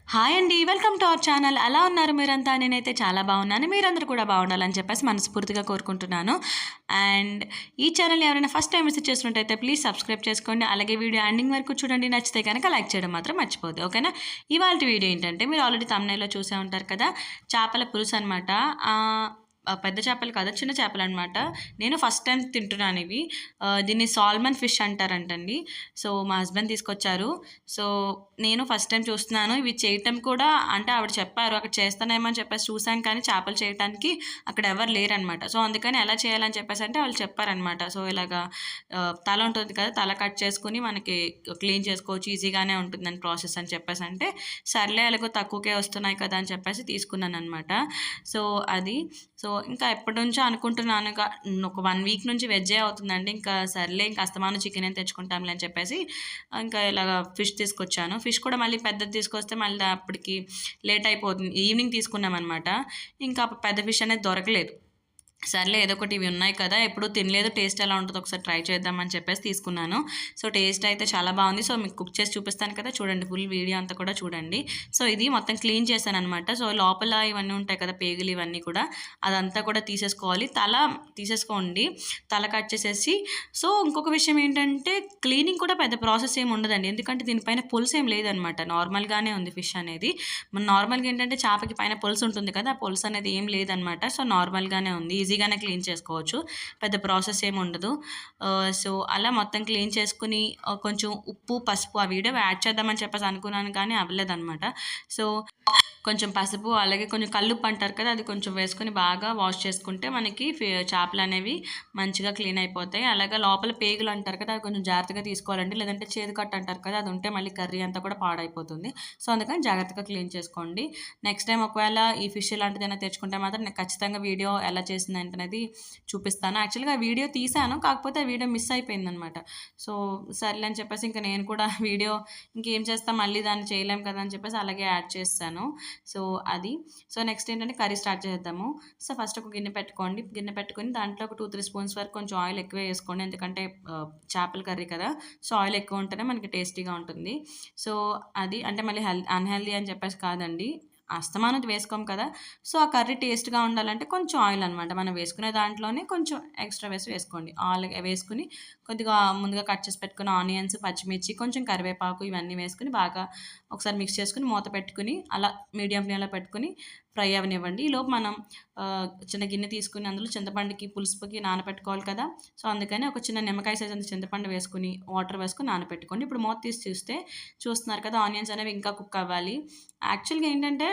Hi అండి. Welcome to our channel. ఎలా ఉన్నారు మీరంతా? నేనైతే చాలా బాగున్నాను. మీరందరూ కూడా బాగుండాలని చెప్పేసి మనస్ఫూర్తిగా కోరుకుంటున్నాను. అండ్ ఈ ఛానల్‌ని ఎవరైనా ఫస్ట్ టైం విజిట్ చేసినట్టయితే ప్లీజ్ సబ్స్క్రైబ్ చేసుకోండి. అలాగే వీడియో ఎండింగ్ వరకు చూడండి. నచ్చితే కనుక లైక్ చేయడం మాత్రం మర్చిపోద్దు. ఓకేనా? ఇవాల్టి వీడియో ఏంటంటే మీరు ఆల్రెడీ థంబ్‌నెయిల్‌లో చూసే ఉంటారు కదా! చేపల పులుసు అనమాట. పెద్ద చేపలు కాదు, చిన్న చేపలనమాట. నేను ఫస్ట్ టైం తింటున్నాను ఇవి. దీన్ని సాల్మన్ ఫిష్ అంటారంటండి. సో, మా హస్బెండ్ తీసుకొచ్చారు. సో, నేను ఫస్ట్ టైం చూస్తున్నాను. ఇవి చేయటం కూడా అంటే ఆవిడ చెప్పారు. అక్కడ చేస్తానేమో అని చెప్పేసి చూసాం కానీ చేపలు చేయటానికి అక్కడ ఎవరు లేరనమాట. సో, అందుకని ఎలా చేయాలని చెప్పేసి అంటే వాళ్ళు చెప్పారనమాట. సో, ఇలాగా తల ఉంటుంది కదా! తల కట్ చేసుకొని మనకి క్లీన్ చేసుకోవచ్చు. ఈజీగానే ఉంటుందని ప్రాసెస్ అని చెప్పేసి అంటే, సర్లే ఎలాగో తక్కువకే వస్తున్నాయి కదా అని చెప్పేసి తీసుకున్నాననమాట. సో, అది. సో, ఇంకా ఎప్పటినుంచో అనుకుంటున్నాను. ఒక 1 వీక్ నుంచి వెజ్జే అవుతుందండి. ఇంకా సర్లే ఇంక అస్తమానం చికెనే తెచ్చుకుంటాంలే అని చెప్పేసి ఇంకా ఇలాగ ఫిష్ తీసుకొచ్చాను. ఫిష్ కూడా మళ్ళీ పెద్దది తీసుకొస్తే మళ్ళీ అప్పటికి లేట్ అయిపోతుంది. ఈవినింగ్ తీసుకున్నామనమాట. ఇంకా పెద్ద ఫిష్ అనేది దొరకలేదు. సర్లే ఏదో ఒకటి ఇవి ఉన్నాయి కదా! ఎప్పుడూ తినలేదు. టేస్ట్ ఎలా ఉంటదో ఒకసారి ట్రై చేద్దామని చెప్పేసి తీసుకున్నాను. సో, టేస్ట్ అయితే చాలా బాగుంది. సో, మీకు కుక్ చేసి చూపిస్తాను కదా! చూడండి. ఫుల్ వీడియో అంతా కూడా చూడండి. సో, ఇది మొత్తం క్లీన్ చేశాననమాట. సో, లోపల ఇవన్నీ ఉంటాయి కదా! పేగులు ఇవన్నీ కూడా అదంతా కూడా తీసేసుకోవాలి. తల తీసేసుకోండి. తల కట్ చేసేసి సో, ఇంకొక విషయం ఏంటంటే క్లీనింగ్ కూడా పెద్ద ప్రాసెస్ ఏమి ఉండదండి. ఎందుకంటే దీనిపైన పులుసు ఏం లేదనమాట. నార్మల్‌గానే ఉంది ఫిష్ అనేది. మన నార్మల్‌గా ఏంటంటే చేపకి పైన పులుసు ఉంటుంది కదా! ఆ పులుసు అనేది ఏం లేదనమాట. సో, నార్మల్‌గానే ఉంది. ఈజీగానే క్లీన్ చేసుకోవచ్చు. పెద్ద ప్రాసెస్ ఏమి ఉండదు. సో, అలా మొత్తం క్లీన్ చేసుకొని కొంచెం ఉప్పు, పసుపు ఆ వీడియో యాడ్ చేద్దామని చెప్పేసి అనుకున్నాను కానీ అవ్వలేదనమాట. సో, కొంచెం పసుపు అలాగే కొంచెం కల్లుప్పు అంటారు కదా! అది కొంచెం వేసుకొని బాగా వాష్ చేసుకుంటే మనకి చేపలనేవి మంచిగా క్లీన్ అయిపోతాయి. అలాగే లోపల పేగులు అంటారు కదా! అది కొంచెం జాగ్రత్తగా తీసుకోవాలండి. లేదంటే చేదు కట్ట అంటారు కదా! అది ఉంటే మళ్ళీ కర్రీ అంతా కూడా పాడైపోతుంది. సో, అందుకని జాగ్రత్తగా క్లీన్ చేసుకోండి. నెక్స్ట్ టైం ఒకవేళ ఈ ఫిష్ ఇలాంటిదైనా తెచ్చుకుంటే మాత్రం నేను ఖచ్చితంగా వీడియో ఎలా చేసిందేంటనేది చూపిస్తాను. యాక్చువల్‌గా వీడియో తీశాను. కాకపోతే ఆ వీడియో మిస్ అయిపోయిందనమాట. సో, సర్లే అని చెప్పేసి ఇంక నేను కూడా వీడియో ఇంకేం చేస్తాం మళ్ళీ దాన్ని చేయలేం కదా! అని చెప్పేసి అలాగే యాడ్ చేసేసాను. సో, అది. సో, నెక్స్ట్ ఏంటంటే కర్రీ స్టార్ట్ చేద్దాము. సో, ఫస్ట్ ఒక గిన్నె పెట్టుకోండి. గిన్నె పెట్టుకొని దాంట్లో ఒక 2, 3 స్పూన్స్ వరకు కొంచెం ఆయిల్ ఎక్కువే ఏసుకోండి. ఎందుకంటే చేపల కర్రీ కదా! సో, ఆయిల్ ఎక్కువ ఉంటేనే మనకి టేస్టీగా ఉంటుంది. సో, అది అంటే మళ్ళీ అన్‌హెల్తీ అని చెప్పేసి కాదండి. అస్తమానం వేసుకోం కదా! సో, ఆ కర్రీ టేస్ట్‌గా ఉండాలంటే కొంచెం ఆయిల్ అనమాట. మనం వేసుకునే దాంట్లోనే కొంచెం ఎక్స్‌ట్రా వేసుకోండి. ఆయిల్ వేసుకొని కొద్దిగా ముందుగా కట్ చేసి పెట్టుకున్న ఆనియన్స్, పచ్చిమిర్చి, కొంచెం కరివేపాకు ఇవన్నీ వేసుకొని బాగా ఒకసారి మిక్స్ చేసుకొని మూత పెట్టుకొని అలా మీడియం ఫ్లేమ్‌లో పెట్టుకొని ఫ్రై అవ్వనివ్వండి. ఈలోపు మనం చిన్న గిన్నె తీసుకొని అందులో చింతపండుకి, పులుసుకి నానబెట్టుకోవాలి కదా! సో, అందుకని ఒక చిన్న నిమ్మకాయ సైజ్ అంత చింతపండు వేసుకొని, వాటర్ వేసుకొని నానబెట్టుకోండి. ఇప్పుడు మూత తీసి చూస్తున్నారు కదా! ఆనియన్స్ అనేవి ఇంకా కుక్ అవ్వాలి. యాక్చువల్‌గా ఏంటంటే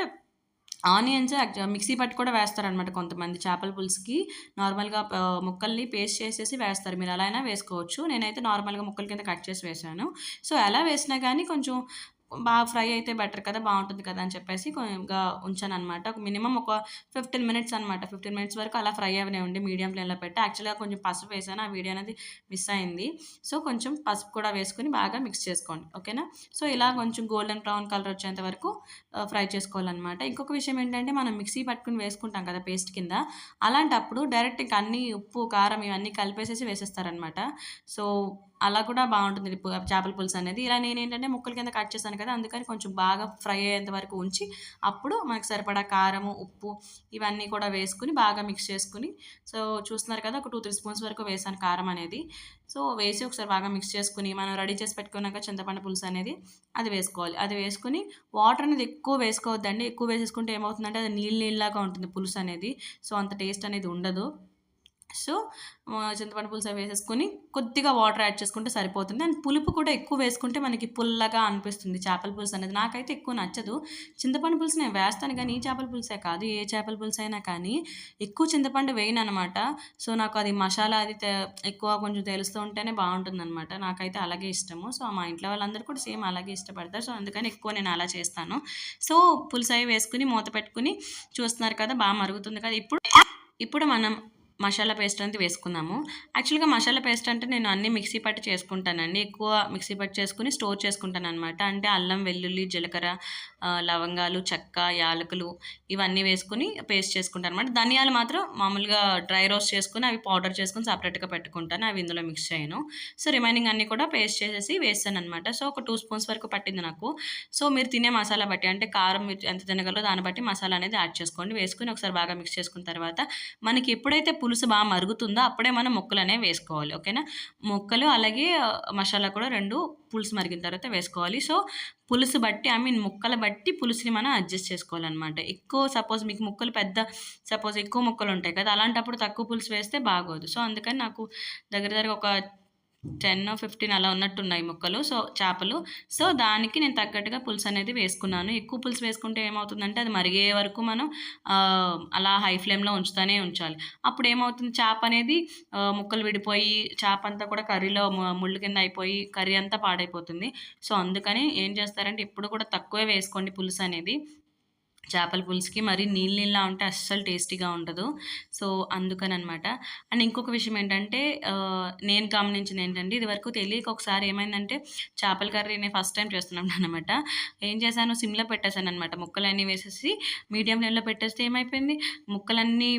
ఆనియన్స్ మిక్సీ పట్టి కూడా వేస్తారనమాట కొంతమంది చేపల పులుసుకి. నార్మల్‌గా ముక్కల్ని పేస్ట్ చేసేసి వేస్తారు. మీరు అలా అయినా వేసుకోవచ్చు. నేనైతే నార్మల్‌గా ముక్కల కింద కట్ చేసి వేశాను. సో, ఎలా వేసినా గానీ కొంచెం బాగా ఫ్రై అయితే బెటర్ కదా! బావుంటుంది కదా! అని చెప్పేసి ఉంచాననమాట. మినిమమ్ ఒక 15 మినిట్స్ అనమాట. 15 మినిట్స్ వరకు అలా ఫ్రై అవ్వనివ్వండి మీడియం ఫ్లేమ్‌లో పెట్టి. యాక్చువల్‌గా కొంచెం పసుపు వేశాను. ఆ వీడియో అనేది మిస్ అయింది. సో, కొంచెం పసుపు కూడా వేసుకొని బాగా మిక్స్ చేసుకోండి. ఓకేనా? సో, ఇలా కొంచెం గోల్డెన్ బ్రౌన్ కలర్ వచ్చేంత వరకు ఫ్రై చేసుకోవాలనమాట. ఇంకొక విషయం ఏంటంటే మనం మిక్సీ పట్టుకొని వేసుకుంటాం కదా! పేస్ట్ కింద. అలాంటప్పుడు డైరెక్ట్ ఇంక అన్నీ ఉప్పు, కారం ఇవన్నీ కలిపేసేసి వేసేస్తారనమాట. సో, అలా కూడా బావుంటుంది చేపల పులుసనేది. ఇలా నేనేంటంటే ముక్కల కింద కట్ చేశాను కదా! అందుకని కొంచెం బాగా ఫ్రై అయ్యేంత వరకు ఉంచి, అప్పుడు మనకు సరిపడా కారము, ఉప్పు ఇవన్నీ కూడా వేసుకొని బాగా మిక్స్ చేసుకొని, సో, చూస్తున్నారు కదా! ఒక 2, 3 స్పూన్స్ వరకు వేశాను కారం అనేది. సో, వేసి ఒకసారి బాగా మిక్స్ చేసుకొని, మనం రెడీ చేసి పెట్టుకున్నాక చింతపండు పులుసనేది అది వేసుకోవాలి. అది వేసుకొని వాటర్ అనేది ఎక్కువ వేసుకోవద్దండి. ఎక్కువ వేసేసుకుంటే ఏమవుతుందంటే అది నీళ్ళు నీళ్ళలాగా ఉంటుంది పులుసనేది. సో, అంత టేస్ట్ అనేది ఉండదు. సో, చింతపండు పులుసు అవి వేసేసుకొని కొద్దిగా వాటర్ యాడ్ చేసుకుంటే సరిపోతుంది. అండ్ పులుపు కూడా ఎక్కువ వేసుకుంటే మనకి పుల్లగా అనిపిస్తుంది చేపల పులుసు అనేది. నాకైతే ఎక్కువ నచ్చదు. చింతపండు పులుసు నేను వేస్తాను గానీ, ఈ చేపల పులుసే కాదు, ఏ చేపల పులుసైనా కానీ ఎక్కువ చింతపండు వేయననమాట. సో, నాకు అది మసాలా అది ఎక్కువ కొంచెం తెలుస్తూ ఉంటేనే బావుంటుందనమాట. నాకైతే అలాగే ఇష్టము. సో, మా ఇంట్లో వాళ్ళందరూ కూడా సేమ్ అలాగే ఇష్టపడతారు. సో, అందుకని ఎక్కువ నేను అలా చేస్తాను. సో, పులుసు అవి వేసుకొని మూత పెట్టుకొని చూస్తున్నారు కదా! మరుగుతుంది కదా! ఇప్పుడు మనం మసాలా పేస్ట్ అనేది వేసుకుందాము. యాక్చువల్‌గా మసాలా పేస్ట్ అంటే నేను అన్నీ మిక్సీ పట్టి చేసుకుంటానండి. ఎక్కువ మిక్సీ పట్టి చేసుకొని స్టోర్ చేసుకుంటాననమాట. అంటే అల్లం, వెల్లుల్లి, జీలకర్ర, లవంగాలు, చెక్క, యాలకులు ఇవన్నీ వేసుకొని పేస్ట్ చేసుకుంటాననమాట. ధనియాలు మాత్రం మామూలుగా డ్రై రోస్ట్ చేసుకొని అవి పౌడర్ చేసుకొని సెపరేట్‌గా పెట్టుకుంటాను. అవి ఇందులో మిక్స్ చేయను. సో, రిమైనింగ్ అన్నీ కూడా పేస్ట్ చేసేసి వేస్తాననమాట. సో, ఒక 2 స్పూన్స్ వరకు పట్టింది నాకు. సో, మీరు తినే మసాలా బట్టి అంటే కారం మీరు ఎంత తినగలరో దాన్ని బట్టి మసాలా అనేది యాడ్ చేసుకోండి. వేసుకొని ఒకసారి బాగా మిక్స్ చేసుకున్న తర్వాత మనకి ఎప్పుడైతే పులుసు బాగా మరుగుతుందో అప్పుడే మనం ముక్కలనేవి వేసుకోవాలి. ఓకేనా? ముక్కలు అలాగే మసాలా కూడా 2 పులుసు మరిగిన తర్వాత వేసుకోవాలి. సో, పులుసు బట్టి ముక్కల బట్టి పులుసుని మనం అడ్జస్ట్ చేసుకోవాలనమాట. సపోజ్ మీకు ముక్కలు సపోజ్ ఎక్కువ ముక్కలుంటాయి కదా! అలాంటప్పుడు తక్కువ పులుసు వేస్తే బాగోదు. సో, అందుకని నాకు దగ్గర దగ్గరగా ఒక 10, 15 అలా ఉన్నట్టున్నాయి ముక్కలు. సో, చేపలు. సో, దానికి నేను తగ్గట్టుగా పులుసనేది వేసుకున్నాను. ఎక్కువ పులుసు వేసుకుంటే ఏమవుతుందంటే అది మరిగే వరకు మనం అలా హై ఫ్లేమ్‌లో ఉంచాలి. అప్పుడేమవుతుంది చేపనేది ముక్కలు విడిపోయి చేపంతా కూడా కర్రీలో ముళ్ళు కింద అయిపోయి కర్రీ అంతా పాడైపోతుంది. సో, అందుకని ఏం చేస్తారంటే ఎప్పుడు కూడా తక్కువే వేసుకోండి పులుసనేది. చేపల పులుసుకి మరీ నీళ్ళలా ఉంటే అస్సలు టేస్టీగా ఉండదు. సో, అందుకననమాట. అండ్ ఇంకొక విషయం ఏంటంటే నేను గమనించింది ఏంటంటే ఇదివరకు తెలియక ఒకసారి ఏమైందంటే చేపల కర్రీ నేను ఫస్ట్ టైం చేస్తున్నాననమాట. ఏం చేశాను సిమ్‌లో పెట్టేసాననమాట. ముక్కలన్నీ వేసేసి మీడియం ఫ్లేమ్‌లో పెట్టేస్తే ఏమైపోయింది ముక్కలన్నీ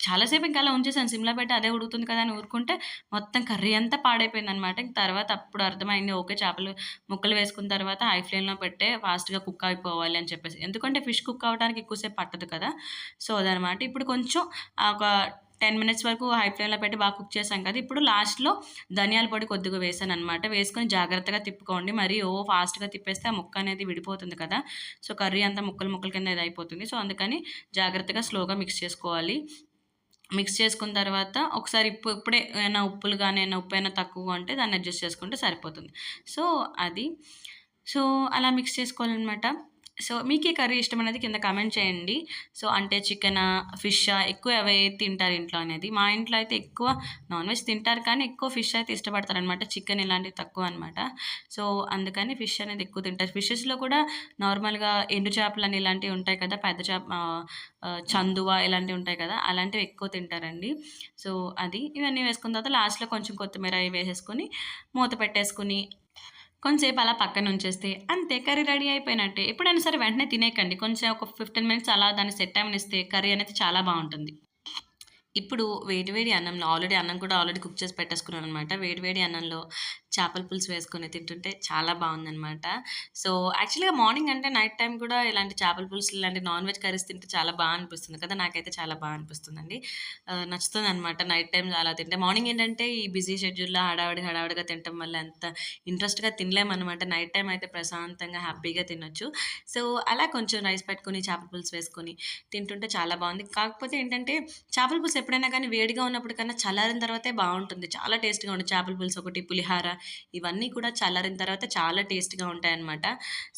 చాలా సేపు ఇంకా అలా ఉంచేసాను సిమ్‌లో పెట్టి అదే ఉడుకుతుంది కదా అని ఊరుకుంటే మొత్తం కర్రీ అంతా పాడైపోయిందనమాట. తర్వాత అప్పుడు అర్థమైంది ఓకే చేపలు ముక్కలు వేసుకున్న తర్వాత హై ఫ్లేమ్‌లో పెట్టే ఫాస్ట్‌గా కుక్ అయిపోవాలి అని చెప్పేసి. ఎందుకంటే ఫిష్ కుక్ అవ్వడానికి ఎక్కువ సేపు పట్టదు కదా! సో, అదనమాట. ఇప్పుడు కొంచెం ఒక 10 మినిట్స్ వరకు హై ఫ్లేమ్‌లో పెట్టి బాగా కుక్ చేశాం కదా! ఇప్పుడు లాస్ట్‌లో ధనియాల పొడి కొద్దిగా వేశాననమాట. వేసుకొని జాగ్రత్తగా తిప్పుకోండి. మరీ ఫాస్ట్‌గా తిప్పేస్తే ఆ ముక్క అనేది విడిపోతుంది కదా! సో, కర్రీ అంతా ముక్కలు ముక్కల కింద ఇదయిపోతుంది. సో, అందుకని జాగ్రత్తగా స్లోగా మిక్స్ చేసుకోవాలి. మిక్స్ చేసుకున్న తర్వాత ఒకసారి ఇప్పుడే ఏమైనా ఉప్పులు గాని ఉప్పేమైనా తక్కువగా ఉంటే దాన్ని అడ్జస్ట్ చేసుకుంటే సరిపోతుంది. సో, అది. సో, అలా మిక్స్ చేసుకోవాలనమాట. సో, మీకే కర్రీ ఇష్టమనేది కింద కామెంట్ చేయండి. సో, అంటే చికెనా, ఫిషా ఎక్కువ ఏది తింటారు ఇంట్లో అనేది. మా ఇంట్లో అయితే ఎక్కువ నాన్ వెజ్ తింటారు కానీ ఎక్కువ ఫిష్ అయితే ఇష్టపడతారనమాట. చికెన్ ఇలాంటివి తక్కువ అనమాట. సో, అందుకని ఫిష్ అనేది ఎక్కువ తింటారు. ఫిషెస్‌లో కూడా నార్మల్‌గా ఎండు చేపలని ఇలాంటివి ఉంటాయి కదా! పెద్ద చేప చందువ ఇలాంటివి ఉంటాయి కదా! అలాంటివి ఎక్కువ తింటారండి. సో, అది. ఇవన్నీ వేసుకున్న తర్వాత లాస్ట్‌లో కొంచెం కొత్తిమీర అయి వేసేసుకొని మూత పెట్టేసుకొని కొంసేపు అలా పక్కనుంచేస్తే అంతే కర్రీ రెడీ అయిపోయినట్టే. ఎప్పుడైనా సరే వెంటనే తినేయకండి. కొంచెం ఒక 15 మినిట్స్ అలా దాన్ని సెట్ అవ్వనిస్తే కర్రీ అనేది చాలా బావుంటుంది. ఇప్పుడు వేడి వేడి అన్నంలో అన్నం కూడా ఆల్రెడీ కుక్ చేసి పెట్టేసుకున్నాననమాట. వేడి వేడి అన్నంలో చేపల పులుసు వేసుకొని తింటుంటే చాలా బావుందనమాట. సో, యాక్చువల్‌గా మార్నింగ్ అంటే నైట్ టైమ్ కూడా ఇలాంటి చేపల పులుసు, ఇలాంటి నాన్ వెజ్ కర్రీస్ తింటే చాలా అనిపిస్తుంది కదా! నాకైతే చాలా అనిపిస్తుందండి. నచ్చుతుందనమాట నైట్ టైమ్ అలా తింటే. మార్నింగ్ ఏంటంటే ఈ బిజీ షెడ్యూల్‌లో హడావిడిగా తినటం వల్ల అంత ఇంట్రెస్ట్‌గా తినలేమనమాట. నైట్ టైమ్ అయితే ప్రశాంతంగా హ్యాపీగా తినొచ్చు. సో, అలా కొంచెం రైస్ పెట్టుకొని చేపల పులుసు వేసుకొని తింటుంటే చాలా బావుంది. కాకపోతే ఏంటంటే చేపల పులుసు ఎప్పుడైనా కానీ వేడిగా ఉన్నప్పుడు కన్నా చల్లారిన తర్వాతే బావుంటుంది. చాలా టేస్ట్‌గా ఉంటుంది. చేపల పులుసు ఒకటి, పులిహార ఇవన్నీ కూడా చల్లారిన తర్వాత చాలా టేస్ట్‌గా ఉంటాయన్నమాట.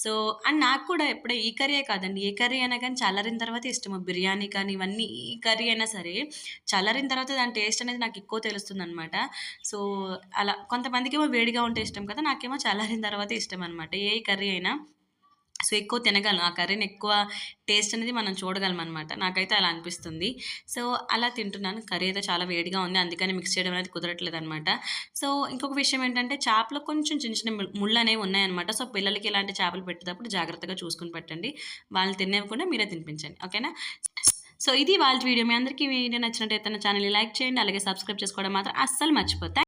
సో, అండ్ నాకు కూడా ఈ కర్రీయే కాదండి. ఏ కర్రీ అయినా గానీ చల్లారిన తర్వాతే ఇష్టము. బిర్యానీ కానీ ఇవన్నీ ఏ కర్రీ అయినా సరే చల్లారిన తర్వాత దాని టేస్ట్ అనేది నాకు ఎక్కువ తెలుస్తుందనమాట. సో, అలా కొంతమందికేమో వేడిగా ఉంటే ఇష్టం కదా! నాకేమో చల్లారిన తర్వాతే ఇష్టమనమాట. ఏ కర్రీ అయినా. సో, ఎక్కువ తినగలను. ఆ కర్రీని ఎక్కువ టేస్ట్ అనేది మనం చూడగలమనమాట. నాకైతే అలా అనిపిస్తుంది. సో, అలా తింటున్నాను. కర్రీ అయితే చాలా వేడిగా ఉంది. అందుకని మిక్స్ చేయడం అనేది కుదరట్లేదనమాట. సో, ఇంకొక విషయం ఏంటంటే చేపలో కొంచెం చిన్న చిన్న ముళ్ళనేవి ఉన్నాయన్నమాట. సో, పిల్లలకి ఇలాంటి చేపలు పెట్టేటప్పుడు జాగ్రత్తగా చూసుకొని పెట్టండి. వాళ్ళు తినేవ్వకుండా మీరే తినిపించండి. ఓకేనా? సో, ఇది ఇవాల్టి వీడియో. మీ అందరికీ ఈ వీడియో నచ్చినట్టయితే నా ఛానెల్‌ని లైక్ చేయండి. అలాగే సబ్స్క్రైబ్ చేసుకోవడం మాత్రం అస్సలు మర్చిపోద్దు.